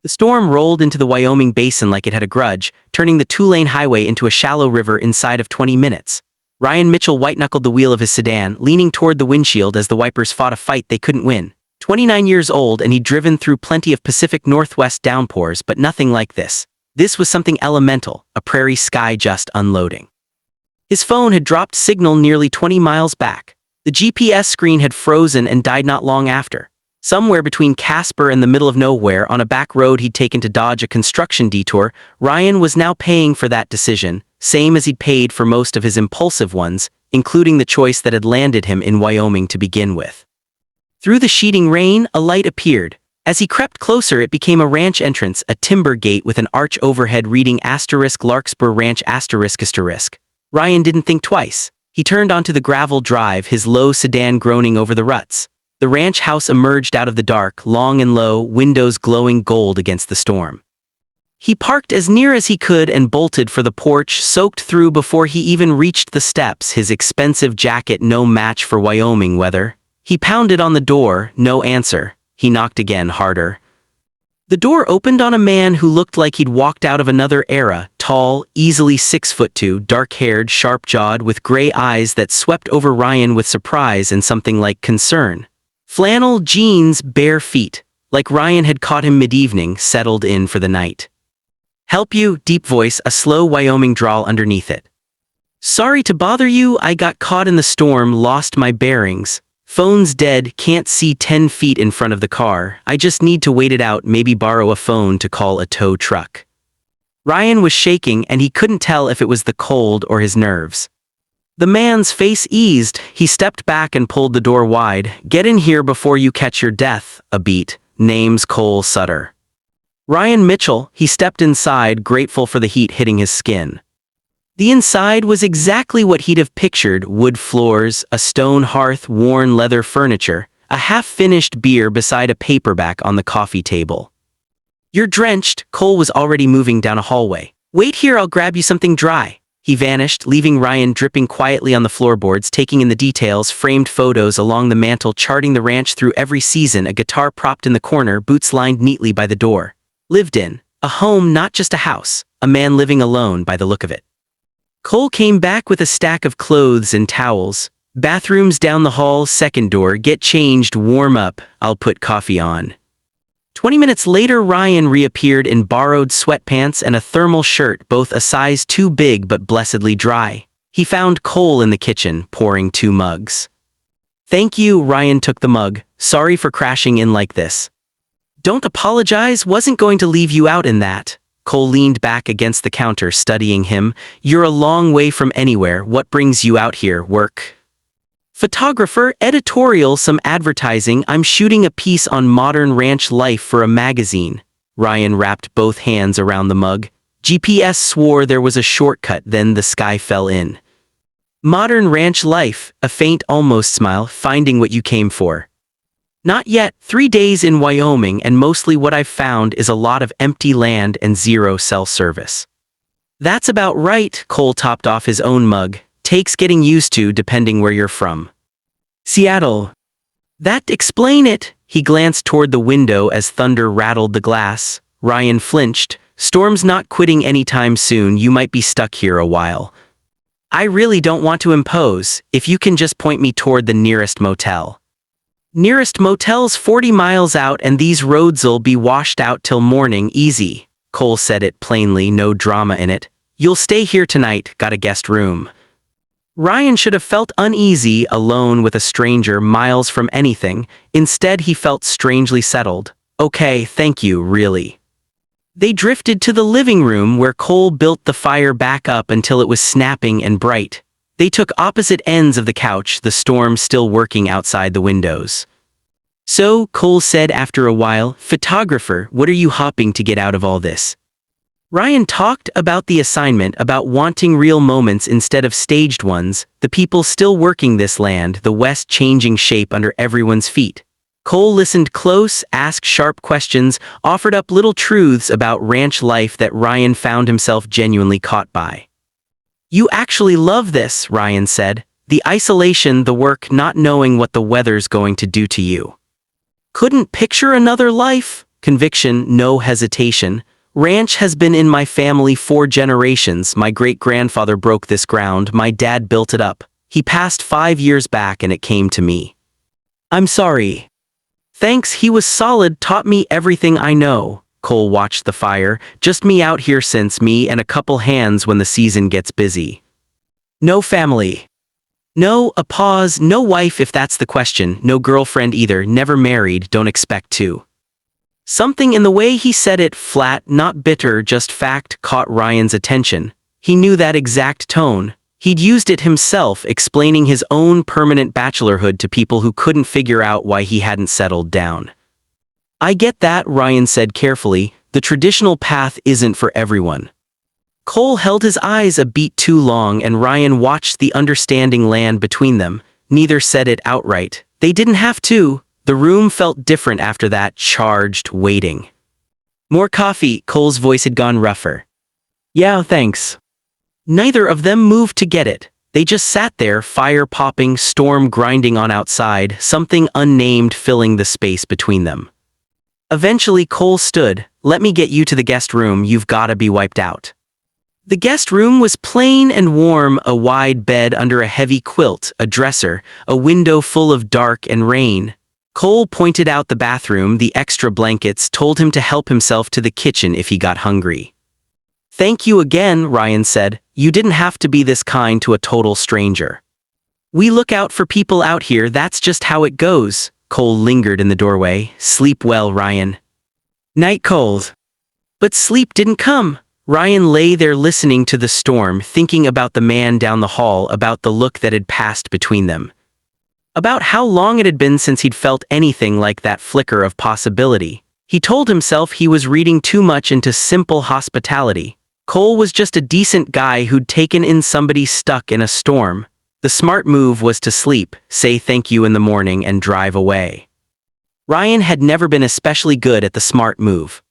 The storm rolled into the Wyoming basin like it had a grudge, turning the two-lane highway into a shallow river inside of 20 minutes. Ryan Mitchell white-knuckled the wheel of his sedan, leaning toward the windshield as the wipers fought a fight they couldn't win. 29 years old, and he'd driven through plenty of Pacific Northwest downpours, but nothing like this. This was something elemental, a prairie sky just unloading. His phone had dropped signal nearly 20 miles back. The GPS screen had frozen and died not long after. Somewhere between Casper and the middle of nowhere, on a back road he'd taken to dodge a construction detour, Ryan was now paying for that decision, same as he'd paid for most of his impulsive ones, including the choice that had landed him in Wyoming to begin with. Through the sheeting rain, a light appeared. As he crept closer, it became a ranch entrance, a timber gate with an arch overhead reading *Larkspur Ranch****. Ryan didn't think twice. He turned onto the gravel drive, his low sedan groaning over the ruts. The ranch house emerged out of the dark, long and low, windows glowing gold against the storm. He parked as near as he could and bolted for the porch, soaked through before he even reached the steps, his expensive jacket no match for Wyoming weather. He pounded on the door, no answer. He knocked again, harder. The door opened on a man who looked like he'd walked out of another era, tall, easily 6'2", dark-haired, sharp-jawed, with gray eyes that swept over Ryan with surprise and something like concern. Flannel, jeans, bare feet. Like Ryan had caught him mid-evening, settled in for the night. "Help you?" Deep voice, a slow Wyoming drawl underneath it. "Sorry to bother you, I got caught in the storm, lost my bearings. Phone's dead, can't see 10 feet in front of the car. I just need to wait it out, maybe borrow a phone to call a tow truck." Ryan was shaking, and he couldn't tell if it was the cold or his nerves. The man's face eased. He stepped back and pulled the door wide. "Get in here before you catch your death." A beat. "Name's Cole Sutter." Ryan Mitchell. He stepped inside, grateful for the heat hitting his skin. The inside was exactly what he'd have pictured: wood floors, a stone hearth, worn leather furniture, a half-finished beer beside a paperback on the coffee table. "You're drenched." Cole was already moving down a hallway. "Wait here, I'll grab you something dry." He vanished, leaving Ryan dripping quietly on the floorboards, taking in the details, framed photos along the mantel, charting the ranch through every season, a guitar propped in the corner, boots lined neatly by the door. Lived in. A home, not just a house. A man living alone by the look of it. Cole came back with a stack of clothes and towels. "Bathrooms down the hall, second door, get changed, warm up, I'll put coffee on." 20 minutes later, Ryan reappeared in borrowed sweatpants and a thermal shirt, both a size too big but blessedly dry. He found Cole in the kitchen, pouring 2 mugs. "Thank you." Ryan took the mug. "Sorry for crashing in like this." "Don't apologize, wasn't going to leave you out in that." Cole leaned back against the counter, studying him. "You're a long way from anywhere. What brings you out here? Work?" "Photographer, editorial, some advertising. I'm shooting a piece on modern ranch life for a magazine." Ryan wrapped both hands around the mug. GPS swore there was a shortcut, then the sky fell in. "Modern ranch life," a faint, almost smile, "finding what you came for." "Not yet. 3 days in Wyoming, and mostly what I've found is a lot of empty land and zero cell service." "That's about right." Cole topped off his own mug. "Takes getting used to, depending where you're from." "Seattle." "That explain it." He glanced toward the window as thunder rattled the glass. Ryan flinched. "Storm's not quitting anytime soon. You might be stuck here a while." "I really don't want to impose. If you can just point me toward the nearest motel." "Nearest motel's 40 miles out, and these roads'll be washed out till morning, easy." Cole said it plainly, no drama in it. "You'll stay here tonight, got a guest room." Ryan should have felt uneasy, alone with a stranger, miles from anything. Instead, he felt strangely settled. "Okay, thank you, really." They drifted to the living room, where Cole built the fire back up until it was snapping and bright. They took opposite ends of the couch, the storm still working outside the windows. "So," Cole said after a while, "photographer, what are you hoping to get out of all this?" Ryan talked about the assignment, about wanting real moments instead of staged ones, the people still working this land, the West changing shape under everyone's feet. Cole listened close, asked sharp questions, offered up little truths about ranch life that Ryan found himself genuinely caught by. "You actually love this," Ryan said. "The isolation, the work, not knowing what the weather's going to do to you." "Couldn't picture another life." conviction, no hesitation. Ranch has been in my family 4 generations. My great-grandfather broke this ground, my dad built it up. He passed 5 years back and it came to me. I'm sorry. Thanks, he was solid, taught me everything I know. Cole watched the fire. Just me out here since, me and a couple hands when the season gets busy. No family. No, a pause, no wife if that's the question, no girlfriend either, never married, don't expect to. Something in the way he said it, flat, not bitter, just fact, caught Ryan's attention. He knew that exact tone. He'd used it himself, explaining his own permanent bachelorhood to people who couldn't figure out why he hadn't settled down. I get that, Ryan said carefully, the traditional path isn't for everyone. Cole held his eyes a beat too long and Ryan watched the understanding land between them. Neither said it outright. They didn't have to. The room felt different after that, charged, waiting. More coffee, Cole's voice had gone rougher. Yeah, thanks. Neither of them moved to get it. They just sat there, fire popping, storm grinding on outside, something unnamed filling the space between them. Eventually Cole stood. Let me get you to the guest room, you've gotta be wiped out. The guest room was plain and warm, a wide bed under a heavy quilt, a dresser, a window full of dark and rain. Cole pointed out the bathroom, the extra blankets, told him to help himself to the kitchen if he got hungry. Thank you again, Ryan said. You didn't have to be this kind to a total stranger. We look out for people out here, that's just how it goes. Cole lingered in the doorway. Sleep well, Ryan. Night, Cold. But sleep didn't come. Ryan lay there listening to the storm, thinking about the man down the hall, about the look that had passed between them. About how long it had been since he'd felt anything like that flicker of possibility. He told himself he was reading too much into simple hospitality. Cole was just a decent guy who'd taken in somebody stuck in a storm. The smart move was to sleep, say thank you in the morning, and drive away. Ryan had never been especially good at the smart move.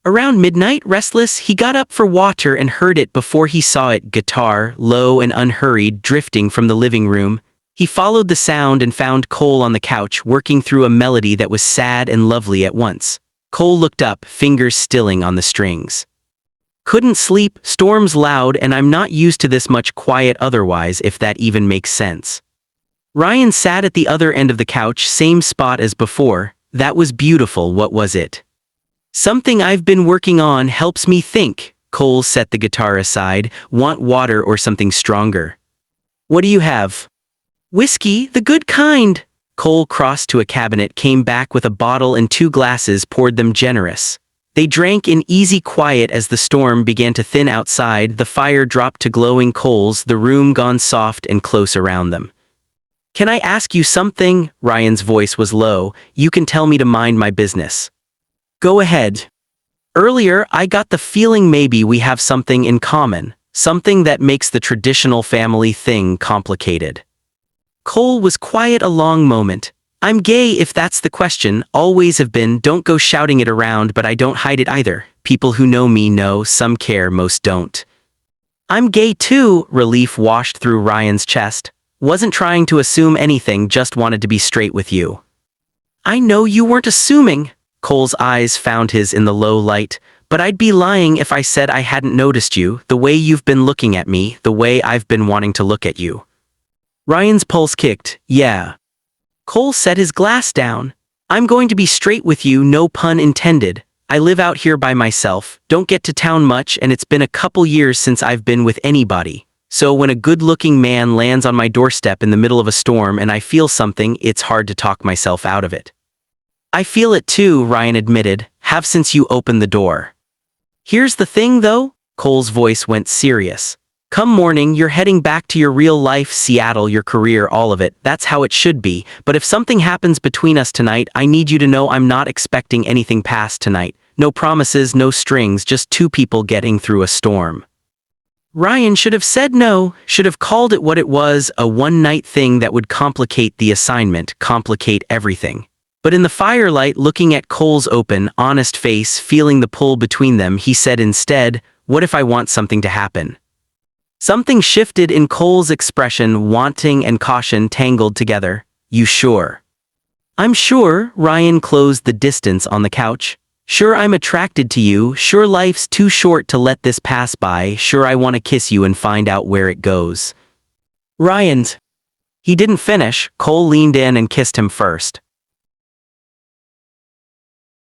Around midnight, restless, he got up for water and heard it before he saw it, guitar, low and unhurried, drifting from the living room. He followed the sound and found Cole on the couch, working through a melody that was sad and lovely at once. Cole looked up, fingers stilling on the strings. Couldn't sleep, storm's loud, and I'm not used to this much quiet otherwise, if that even makes sense. Ryan sat at the other end of the couch, same spot as before. That was beautiful, what was it? Something I've been working on, helps me think. Cole set the guitar aside. Want water or something stronger? What do you have? Whiskey, the good kind. Cole crossed to a cabinet, came back with a bottle and 2 glasses, poured them generous. They drank in easy quiet as the storm began to thin outside, the fire dropped to glowing coals, the room gone soft and close around them. Can I ask you something? Ryan's voice was low. You can tell me to mind my business. Go ahead. Earlier, I got the feeling maybe we have something in common, something that makes the traditional family thing complicated. Cole was quiet a long moment. I'm gay if that's the question, always have been, don't go shouting it around, but I don't hide it either. People who know me know, some care, most don't. I'm gay too, relief washed through Ryan's chest. Wasn't trying to assume anything, just wanted to be straight with you. I know you weren't assuming. Cole's eyes found his in the low light, but I'd be lying if I said I hadn't noticed you, the way you've been looking at me, the way I've been wanting to look at you. Ryan's pulse kicked. Yeah. Cole set his glass down. I'm going to be straight with you, no pun intended. I live out here by myself, don't get to town much, and it's been a couple years since I've been with anybody. So when a good-looking man lands on my doorstep in the middle of a storm and I feel something, it's hard to talk myself out of it. I feel it too, Ryan admitted, have since you opened the door. Here's the thing though, Cole's voice went serious. Come morning, you're heading back to your real life, Seattle, your career, all of it, that's how it should be, but if something happens between us tonight, I need you to know I'm not expecting anything past tonight. No promises, no strings, just 2 people getting through a storm. Ryan should have said no, should have called it what it was, a one-night thing that would complicate the assignment, complicate everything. But in the firelight, looking at Cole's open, honest face, feeling the pull between them, he said instead, what if I want something to happen? Something shifted in Cole's expression, wanting and caution tangled together. You sure? I'm sure. Ryan closed the distance on the couch. Sure I'm attracted to you, sure life's too short to let this pass by, sure I wanna kiss you and find out where it goes. Ryan's. He didn't finish, Cole leaned in and kissed him first.